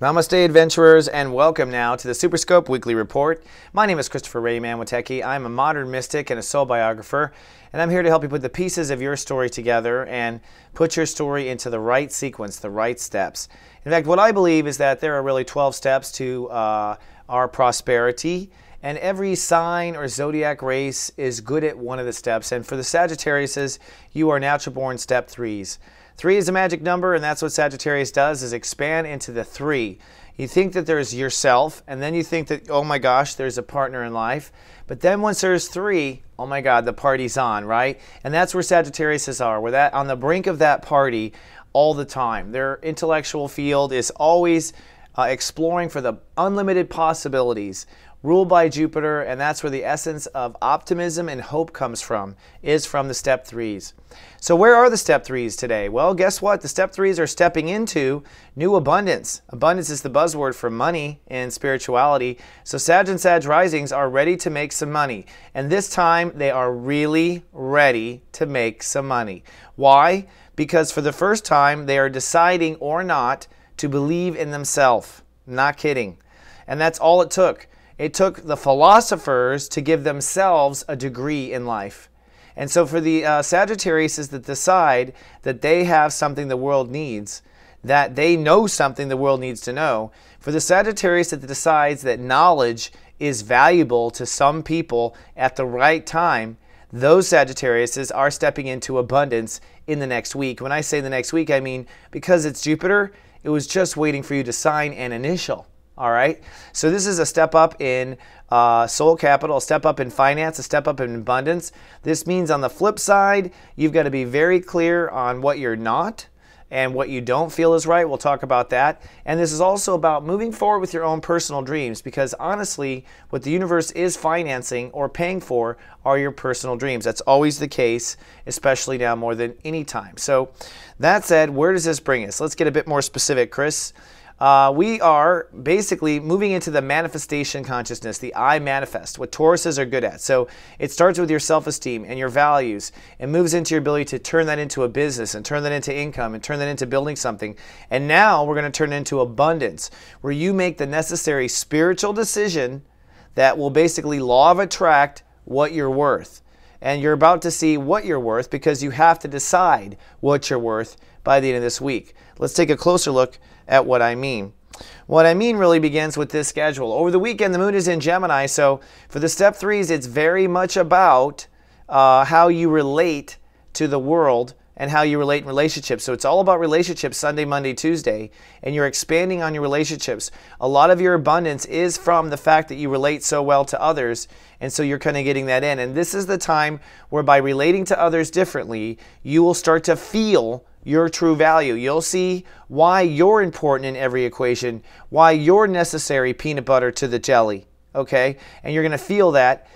Namaste adventurers, and welcome now to the SUPERScope Weekly Report. My name is Christopher Witecki. I'm a modern mystic and a soul biographer, and I'm here to help you put the pieces of your story together and put your story into the right sequence, the right steps. In fact, what I believe is that there are really 12 steps to our prosperity, and every sign or zodiac race is good at one of the steps. And for the Sagittariuses, you are natural born step 3s. 3 is a magic number, and that's what Sagittarius does, is expand into the 3. You think that there's yourself, and then you think that, oh my gosh, there's a partner in life. But then once there's 3, oh my God, the party's on, right? And that's where Sagittariuses are. We're on the brink of that party all the time. Their intellectual field is always exploring for the unlimited possibilities, ruled by Jupiter, and that's where the essence of optimism and hope comes from, is from the step 3s. So where are the step 3s today? Well, guess what? The step 3s are stepping into new abundance. Abundance is the buzzword for money in spirituality. So Sag and Sag risings are ready to make some money. And this time they are really ready to make some money. Why? Because for the first time they are deciding or not to believe in themselves. Not kidding. And that's all it took. It took the philosophers to give themselves a degree in life. And so for the Sagittariuses that decide that they have something the world needs, that they know something the world needs to know, for the Sagittarius that decides that knowledge is valuable to some people at the right time, those Sagittariuses are stepping into abundance in the next week. When I say the next week, I mean because it's Jupiter, it was just waiting for you to sign an initial. All right, so this is a step up in soul capital, a step up in finance, a step up in abundance. This means on the flip side, you've got to be very clear on what you're not and what you don't feel is right. We'll talk about that. And this is also about moving forward with your own personal dreams, because honestly, what the universe is financing or paying for are your personal dreams. That's always the case, especially now more than any time. So that said, where does this bring us? Let's get a bit more specific, Chris. We are basically moving into the manifestation consciousness, the I manifest, what Tauruses are good at. So it starts with your self-esteem and your values and moves into your ability to turn that into a business and turn that into income and turn that into building something. And now we're going to turn it into abundance, where you make the necessary spiritual decision that will basically law of attract what you're worth. And you're about to see what you're worth because you have to decide what you're worth by the end of this week. Let's take a closer look at what I mean. What I mean really begins with this schedule. Over the weekend, the moon is in Gemini, so for the step 3s, it's very much about how you relate to the world and how you relate in relationships. So it's all about relationships Sunday, Monday, Tuesday, and you're expanding on your relationships. A lot of your abundance is from the fact that you relate so well to others, and so you're kind of getting that in. And this is the time where by relating to others differently, you will start to feel your true value. You'll see why you're important in every equation, why you're necessary peanut butter to the jelly, okay? And you're going to feel that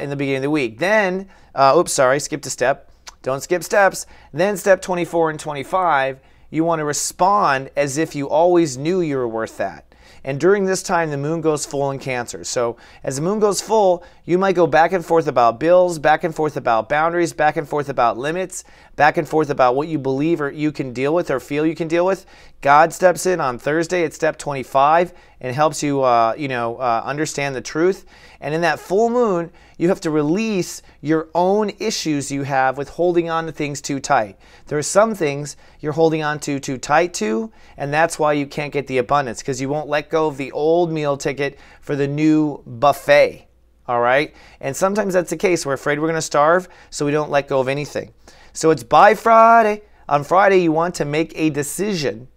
in the beginning of the week. Then, oops, sorry, skipped a step. Don't skip steps. Then step 24 and 25, you want to respond as if you always knew you were worth that. And during this time, the moon goes full in Cancer. So as the moon goes full, you might go back and forth about bills, back and forth about boundaries, back and forth about limits, back and forth about what you believe or you can deal with or feel you can deal with. God steps in on Thursday at step 25 and helps you, understand the truth. And in that full moon, you have to release your own issues you have with holding on to things too tight. There are some things you're holding on to too tight to, and that's why you can't get the abundance, because you won't let go of the old meal ticket for the new buffet. All right? And sometimes that's the case. We're afraid we're going to starve, so we don't let go of anything. So it's by Friday. On Friday, you want to make a decision,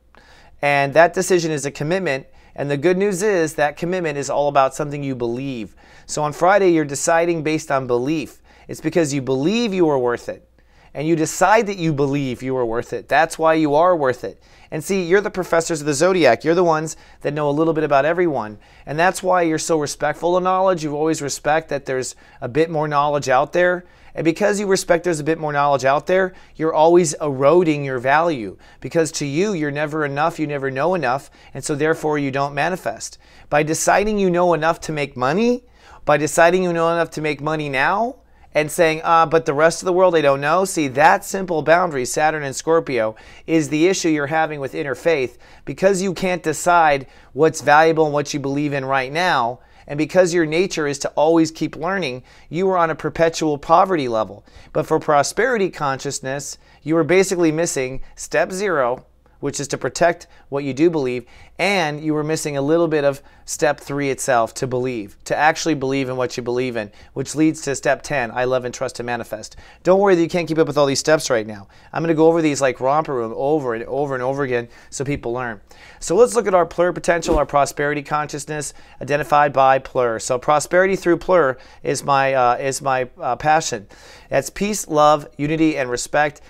and that decision is a commitment. And the good news is that commitment is all about something you believe. So on Friday, you're deciding based on belief. It's because you believe you are worth it. And you decide that you believe you are worth it. That's why you are worth it. And see, you're the professors of the zodiac. You're the ones that know a little bit about everyone. And that's why you're so respectful of knowledge. You always respect that there's a bit more knowledge out there. And because you respect there's a bit more knowledge out there, you're always eroding your value. Because to you, you're never enough, you never know enough, and so therefore you don't manifest. By deciding you know enough to make money, by deciding you know enough to make money now, and saying, but the rest of the world I don't know. See, that simple boundary, Saturn and Scorpio, is the issue you're having with inner faith. Because you can't decide what's valuable and what you believe in right now, and because your nature is to always keep learning, you are on a perpetual poverty level. But for prosperity consciousness, you are basically missing step 0, which is to protect what you do believe, and you were missing a little bit of step 3 itself, to believe, to actually believe in what you believe in, which leads to step 10, I love and trust and manifest. Don't worry that you can't keep up with all these steps right now. I'm going to go over these like romper room over and over and over again so people learn. So let's look at our PLUR potential, our prosperity consciousness identified by PLUR. So prosperity through PLUR is my passion. That's peace, love, unity, and respect.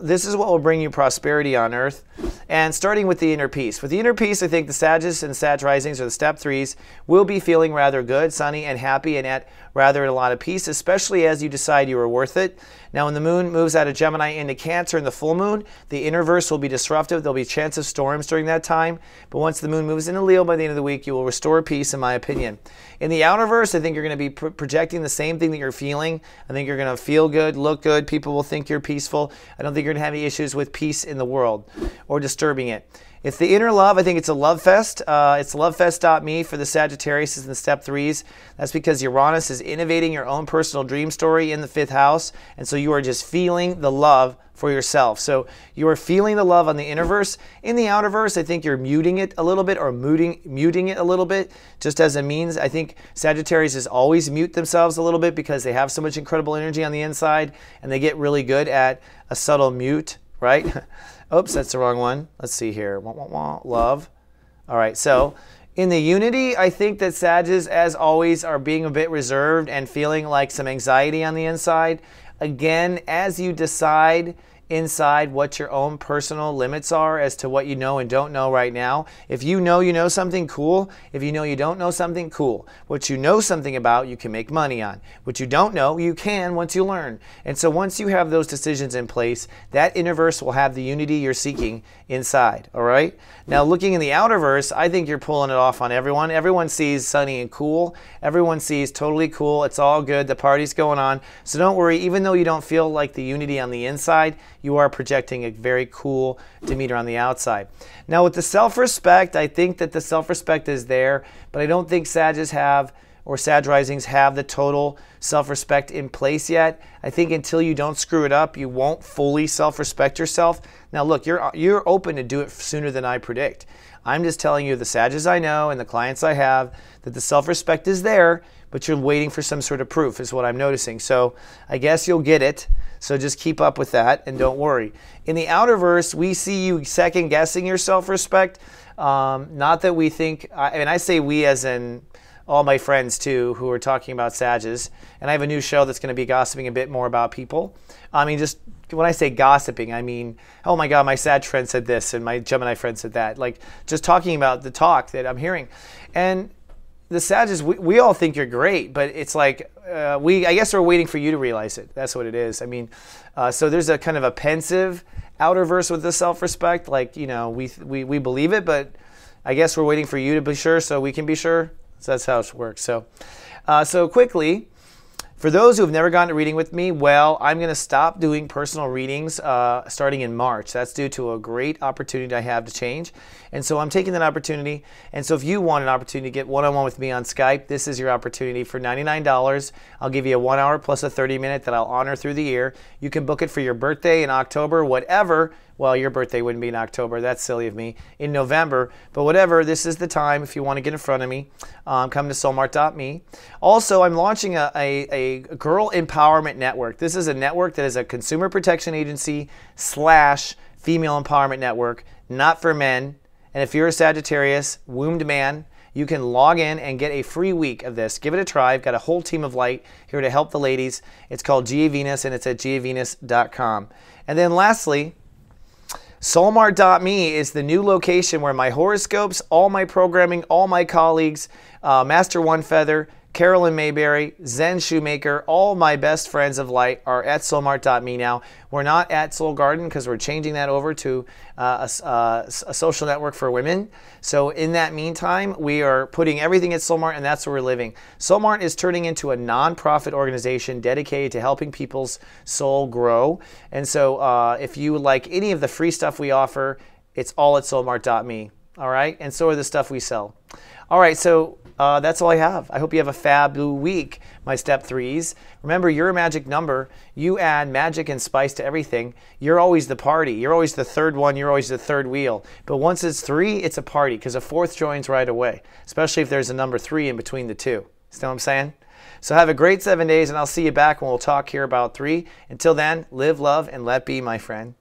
This is what will bring you prosperity on earth. And starting with the inner peace. With the inner peace, I think the Sagittarius and Sag risings, or the step 3s, will be feeling rather good, sunny, and happy, and at rather a lot of peace, especially as you decide you are worth it. Now, when the moon moves out of Gemini into Cancer in the full moon, the inner verse will be disruptive. There'll be a chance of storms during that time. But once the moon moves into Leo by the end of the week, you will restore peace, in my opinion. In the outer verse, I think you're going to be projecting the same thing that you're feeling. I think you're going to feel good, look good. People will think you're peaceful. I don't think you're going to have any issues with peace in the world or disturbing it. It's the inner love. I think it's a love fest. It's lovefest.me for the Sagittarius and the step 3s. That's because Uranus is innovating your own personal dream story in the 5th house. And so you are just feeling the love for yourself. So you are feeling the love on the inner verse. In the outer verse, I think you're muting it a little bit, or muting it a little bit, just as a means. I think Sagittarius is always mute themselves a little bit because they have so much incredible energy on the inside, and they get really good at a subtle mute, right? Oops, that's the wrong one. Let's see here. Love. All right, so in the unity, I think that Sagittarius, as always, are being a bit reserved and feeling like some anxiety on the inside. Again, as you decide inside what your own personal limits are as to what you know and don't know right now. If you know something, cool. If you know you don't know something, cool. What you know something about, you can make money on. What you don't know, you can once you learn. And so once you have those decisions in place, that inner verse will have the unity you're seeking inside, all right? Now looking in the outer verse, I think you're pulling it off on everyone. Everyone sees sunny and cool. Everyone sees totally cool. It's all good. The party's going on. So don't worry, even though you don't feel like the unity on the inside, you are projecting a very cool demeanor on the outside. Now with the self-respect, I think that the self-respect is there, but I don't think Sagittarius have, or Sag risings have, the total self-respect in place yet. I think until you don't screw it up, you won't fully self-respect yourself. Now look, you're open to do it sooner than I predict. I'm just telling you the Sagittarius I know and the clients I have that the self-respect is there, but you're waiting for some sort of proof is what I'm noticing. So I guess you'll get it. So just keep up with that and don't worry. In the outer verse, we see you second guessing your self-respect. Not that we think, and I say we as in all my friends too who are talking about Sagittarius. And I have a new show that's going to be gossiping a bit more about people. I mean, just when I say gossiping, I mean, oh my God, my Sag friend said this and my Gemini friend said that. Like just talking about the talk that I'm hearing. And the Sagittarius, we all think you're great, but it's like, I guess we're waiting for you to realize it. That's what it is. I mean, so there's a kind of a pensive outer verse with the self-respect. Like, you know, we believe it, but I guess we're waiting for you to be sure so we can be sure. So that's how it works. So, so quickly, for those who have never gone to reading with me, well, I'm going to stop doing personal readings starting in March. That's due to a great opportunity I have to change. And so I'm taking that opportunity. And so if you want an opportunity to get one-on-one with me on Skype, this is your opportunity for $99. I'll give you a 1 hour plus a 30-minute that I'll honor through the year. You can book it for your birthday in October, whatever. Well, your birthday wouldn't be in October. That's silly of me. In November. But whatever, this is the time if you want to get in front of me. Come to soulmart.me. Also, I'm launching a Girl Empowerment Network. This is a network that is a consumer protection agency / female empowerment network, not for men. And if you're a Sagittarius, wombed man, you can log in and get a free week of this. Give it a try. I've got a whole team of light here to help the ladies. It's called GA Venus, and it's at gavenus.com. And then lastly, soulmart.me is the new location where my horoscopes, all my programming, all my colleagues, Master One Feather, Carolyn Mayberry, Zen Shoemaker, all my best friends of light are at soulmart.me now. We're not at Soul Garden because we're changing that over to a social network for women. So in that meantime, we are putting everything at Soulmart, and that's where we're living. Soulmart is turning into a non-profit organization dedicated to helping people's soul grow. And so if you like any of the free stuff we offer, it's all at soulmart.me. All right, and so are the stuff we sell. All right, so that's all I have. I hope you have a fabulous week, my step threes. Remember, you're a magic number. You add magic and spice to everything. You're always the party. You're always the third one. You're always the third wheel. But once it's three, it's a party because a fourth joins right away, especially if there's a number 3 in between the two. See what I'm saying? So have a great 7 days, and I'll see you back when we'll talk here about 3. Until then, live, love, and let be, my friend.